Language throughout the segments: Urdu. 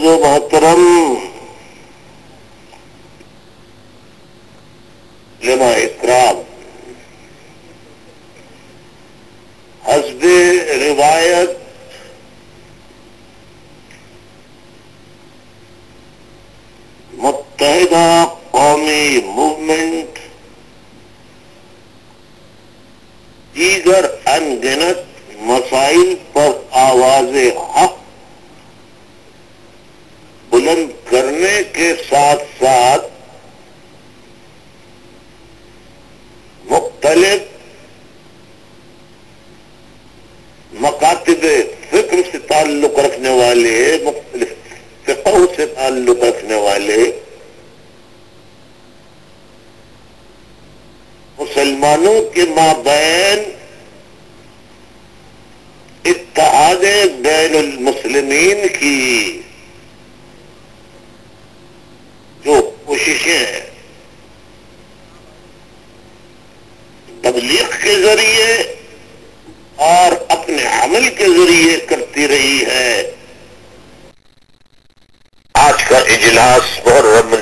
معزز و محترم علماء اکرام، حسب روایت متحدہ قومی موومنٹ دیگر انگنت مسائل پر آواز حق بلند کرنے کے ساتھ ساتھ مختلف مکاتب فکر سے تعلق رکھنے والے، مختلف فقہ سے تعلق رکھنے والے مسلمانوں کے مابین اتحاد بین المسلمین کی جو کوششیں ہیں تبلیغ کے ذریعے اور اپنے عمل کے ذریعے کرتی رہی ہے، آج کا اجلاس محرم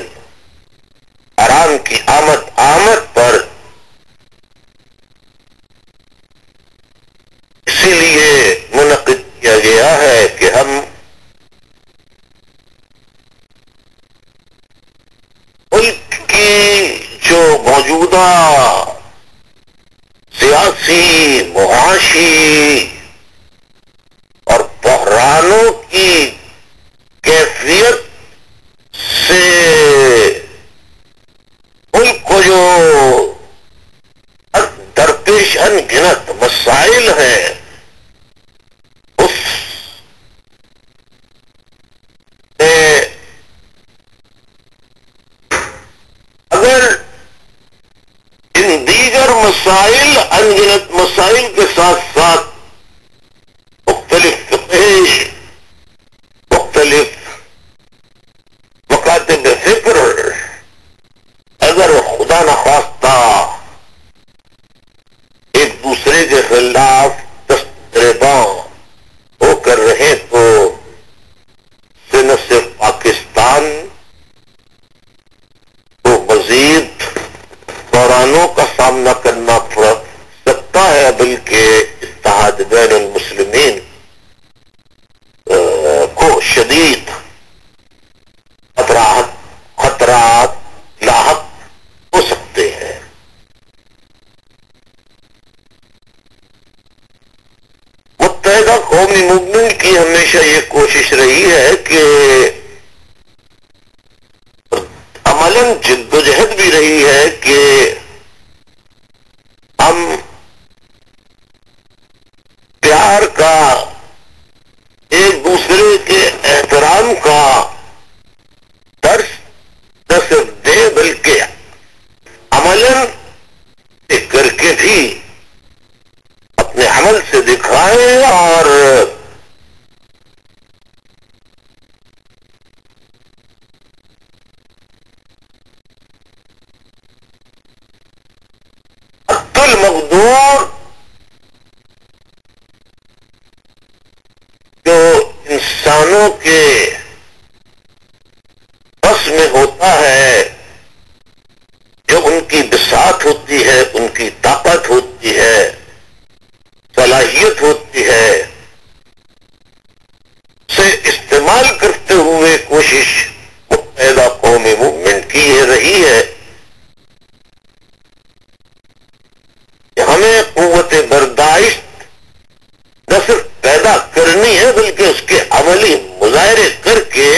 حرام کی آمد پر اسی لیے منعقد کیا گیا ہے کہ ہم ملک کی جو موجودہ سیاسی، معاشی اور بحرانوں کی کیفیت سے ملک کو جو درپیش انگنت مسائل ہیں اس میں اگر ان دیگر مسائل، انگنت مسائل کے ساتھ ساتھ مختلف فقہی، مختلف مکاتب فکر اگر خدا نخواستہ ایک دوسرے کے خلاف دستگیرباں ہو کر رہے تو نہ صرف پاکستان کو مزید بحرانوں کا سامنا کرنا پڑ سکتا ہے، بلکہ اتحاد بین المسلمین کو شدید خطرات لاحق ہو سکتے ہیں۔ متحدہ قومی موومنٹ کی ہمیشہ یہ کوشش رہی ہے کہ عملاً جدوجہد بھی رہی ہے کہ ہم پیار کا، ایک دوسرے کے احترام کا درس نہ صرف دیں بلکہ عملاً کر کے بھی اپنے عمل سے دکھائیں اور المقدور جو انسانوں کے بس میں ہوتا ہے، جو ان کی بساط ہوتی ہے، ان کی طاقت ہوتی ہے، صلاحیت ہوتی ہے، سے استعمال کرتے ہوئے کوشش متحدہ قومی موومنٹ کی یہ رہی ہے کہ ہمیں قوت برداشت نہ صرف پیدا کرنی ہے بلکہ اس کے عملی مظاہرے کر کے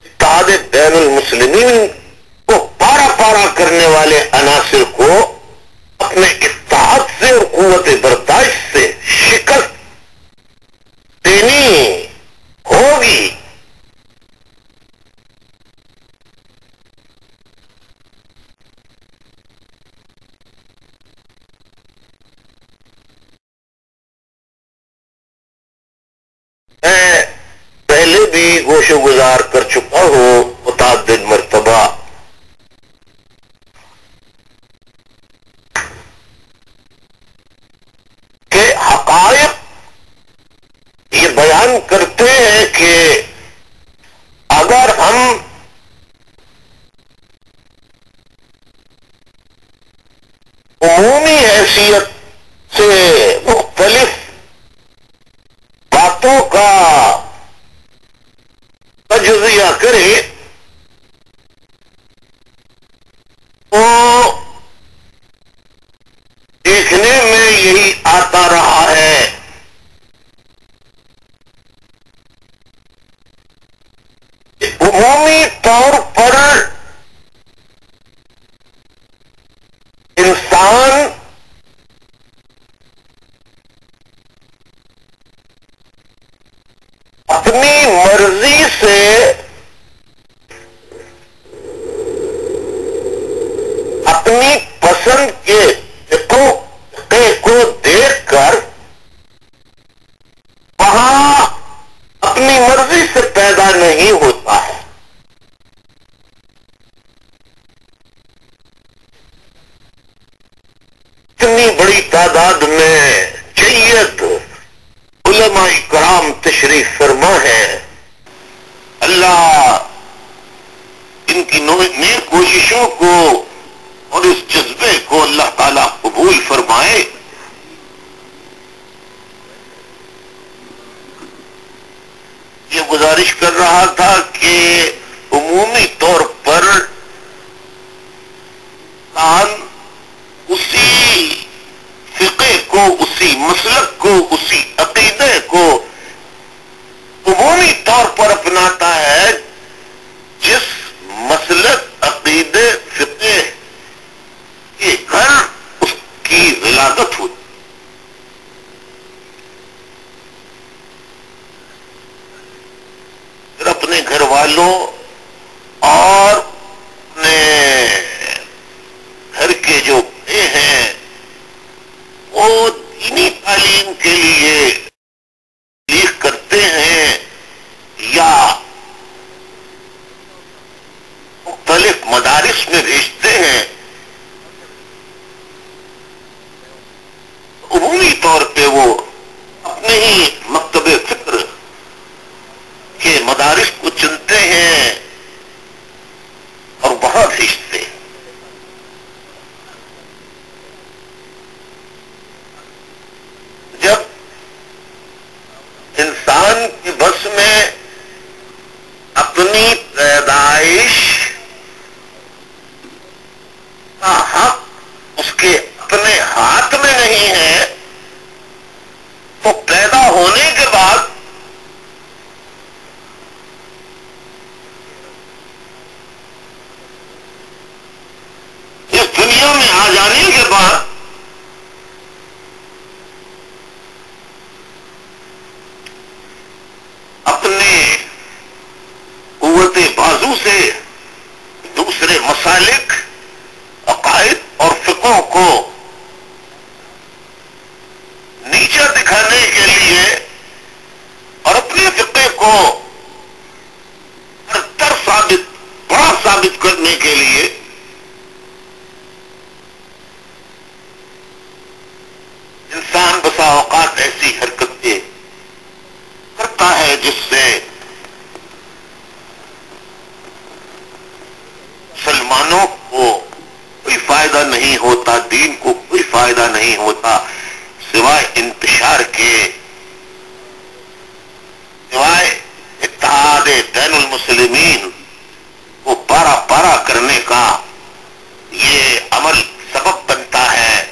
اتحاد بین المسلمین کو پارا پارا کرنے والے عناصر کو اپنے اتحاد سے اور قوت برداشت سے شکست دینی ہوگی۔ میں پہلے بھی گوش گزار کر چکا ہوں متعدد مرتبہ کہ حقائق یہ بیان کرتے ہیں کہ باتوں کا تجزیہ کرے تو دیکھنے میں یہی آتا رہا ہے کہ عمومی طور پر انسان اپنی مرضی سے اپنی پسند کے فقہ کو دیکھ کر وہاں اپنی مرضی سے پیدا نہیں ہوتا ہے. اتنی بڑی تعداد میں جید علماء کرام تشریف فرما ہے. اللہ ان کی نیک کوششوں کو اور اس جذبے کو اللہ تعالیٰ قبول فرمائے. یہ گزارش کر رہا تھا کہ عمومی طور پر اسی فقہ کو، اسی مسلک کو، اسی عقیدے کو عمومی طور پر اپناتا ہے جس مسلک، عقیدے، فقہ کے گھر اس کی ولادت ہوتی. پھر اپنے گھر والوں اور اپنے گھر کے جو بڑے ہیں وہ دینی تعلیم کے لیے تبلیغ کرتے ہیں یا مختلف مدارس میں بھیجتے ہیں. عمومی طور پہ وہ اپنے ہی مکتب فکر کے مدارس کو چنتے ہیں اور وہاں بھیجتے ہیں. جب انسان کی بس میں اپنی پیدائش کا حق اس کے اپنے ہاتھ میں نہیں ہے تو پیدا ہونے کے بعد اس دنیا میں آ جانے کے بعد اپنے قوت بازو سے دوسرے مسالک، عقائد اور فقہوں کو نیچا دکھانے کے لیے اور اپنے فقہ کو برتر ثابت، بڑا ثابت کرنے کے لیے انسان بسا اوقات ایسی حرکتیں کرتا ہے جس سے مسلمانوں کو کوئی فائدہ نہیں ہوتا، دین کو کوئی فائدہ نہیں ہوتا سوائے انتشار کے، سوائے اتحاد بین المسلمین کو پارا پارا کرنے کا. یہ عمل سبب بنتا ہے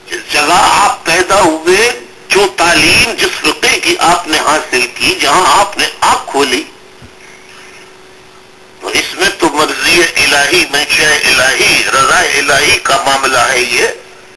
جس جگہ آپ پیدا ہوئے، جو تعلیم جس فقہ کی آپ نے حاصل کی، جہاں آپ نے آنکھ کھولی، تو اس میں تو مرضی الہی، منشاء الہی، رضا الہی کا معاملہ ہے. یہ